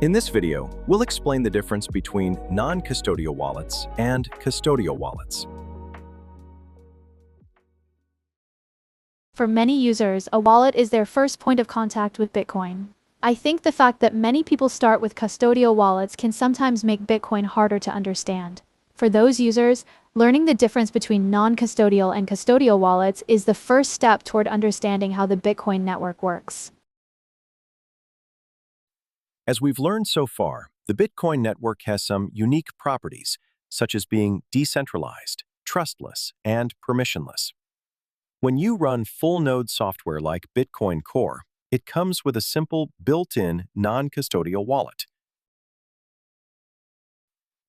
In this video, we'll explain the difference between non-custodial wallets and custodial wallets. For many users, a wallet is their first point of contact with Bitcoin. I think the fact that many people start with custodial wallets can sometimes make Bitcoin harder to understand. For those users, learning the difference between non-custodial and custodial wallets is the first step toward understanding how the Bitcoin network works. As we've learned so far, the Bitcoin network has some unique properties, such as being decentralized, trustless, and permissionless. When you run full-node software like Bitcoin Core, it comes with a simple built-in non-custodial wallet.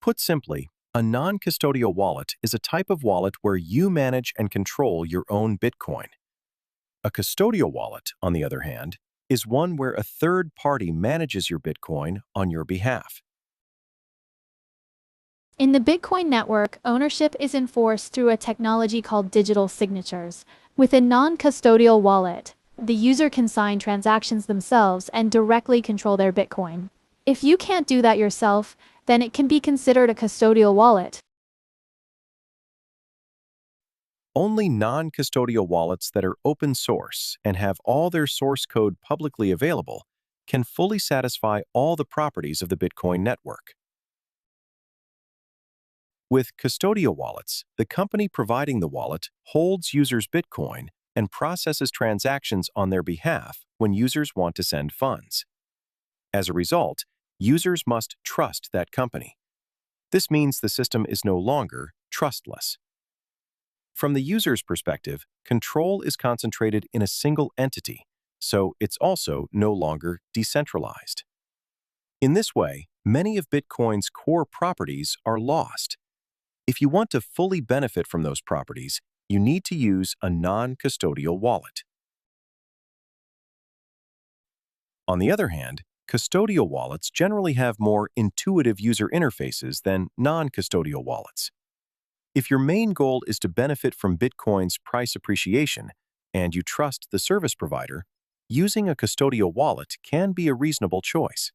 Put simply, a non-custodial wallet is a type of wallet where you manage and control your own Bitcoin. A custodial wallet, on the other hand, is one where a third party manages your Bitcoin on your behalf. In the Bitcoin network, ownership is enforced through a technology called digital signatures. With a non-custodial wallet, the user can sign transactions themselves and directly control their Bitcoin. If you can't do that yourself, then it can be considered a custodial wallet. Only non-custodial wallets that are open source and have all their source code publicly available can fully satisfy all the properties of the Bitcoin network. With custodial wallets, the company providing the wallet holds users' Bitcoin and processes transactions on their behalf when users want to send funds. As a result, users must trust that company. This means the system is no longer trustless. From the user's perspective, control is concentrated in a single entity, so it's also no longer decentralized. In this way, many of Bitcoin's core properties are lost. If you want to fully benefit from those properties, you need to use a non-custodial wallet. On the other hand, custodial wallets generally have more intuitive user interfaces than non-custodial wallets. If your main goal is to benefit from Bitcoin's price appreciation and you trust the service provider, using a custodial wallet can be a reasonable choice.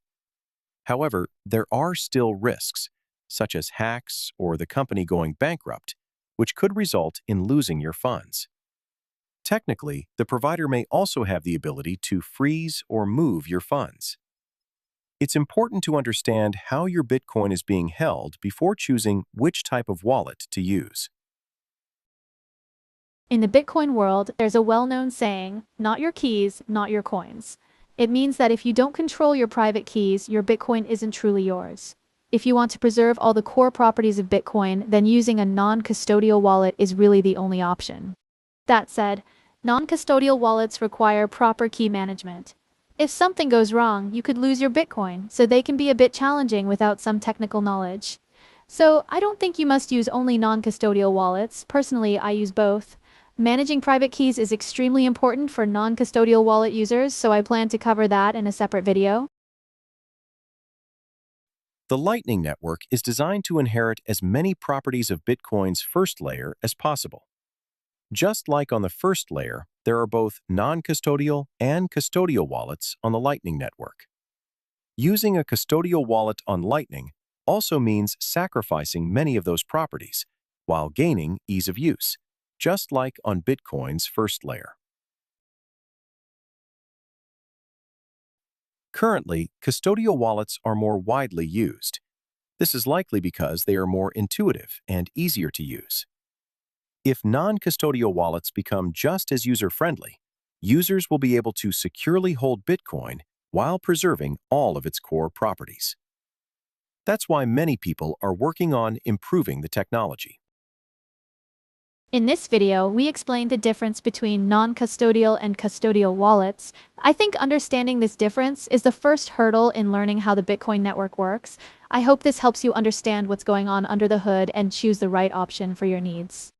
However, there are still risks, such as hacks or the company going bankrupt, which could result in losing your funds. Technically, the provider may also have the ability to freeze or move your funds. It's important to understand how your Bitcoin is being held before choosing which type of wallet to use. In the Bitcoin world, there's a well-known saying, "Not your keys, not your coins." It means that if you don't control your private keys, your Bitcoin isn't truly yours. If you want to preserve all the core properties of Bitcoin, then using a non-custodial wallet is really the only option. That said, non-custodial wallets require proper key management. If something goes wrong, you could lose your Bitcoin, so they can be a bit challenging without some technical knowledge. So I don't think you must use only non-custodial wallets. Personally, I use both. Managing private keys is extremely important for non-custodial wallet users, so I plan to cover that in a separate video. The Lightning Network is designed to inherit as many properties of Bitcoin's first layer as possible. Just like on the first layer, there are both non-custodial and custodial wallets on the Lightning Network. Using a custodial wallet on Lightning also means sacrificing many of those properties, while gaining ease of use, just like on Bitcoin's first layer. Currently, custodial wallets are more widely used. This is likely because they are more intuitive and easier to use. If non-custodial wallets become just as user-friendly, users will be able to securely hold Bitcoin while preserving all of its core properties. That's why many people are working on improving the technology. In this video, we explained the difference between non-custodial and custodial wallets. I think understanding this difference is the first hurdle in learning how the Bitcoin network works. I hope this helps you understand what's going on under the hood and choose the right option for your needs.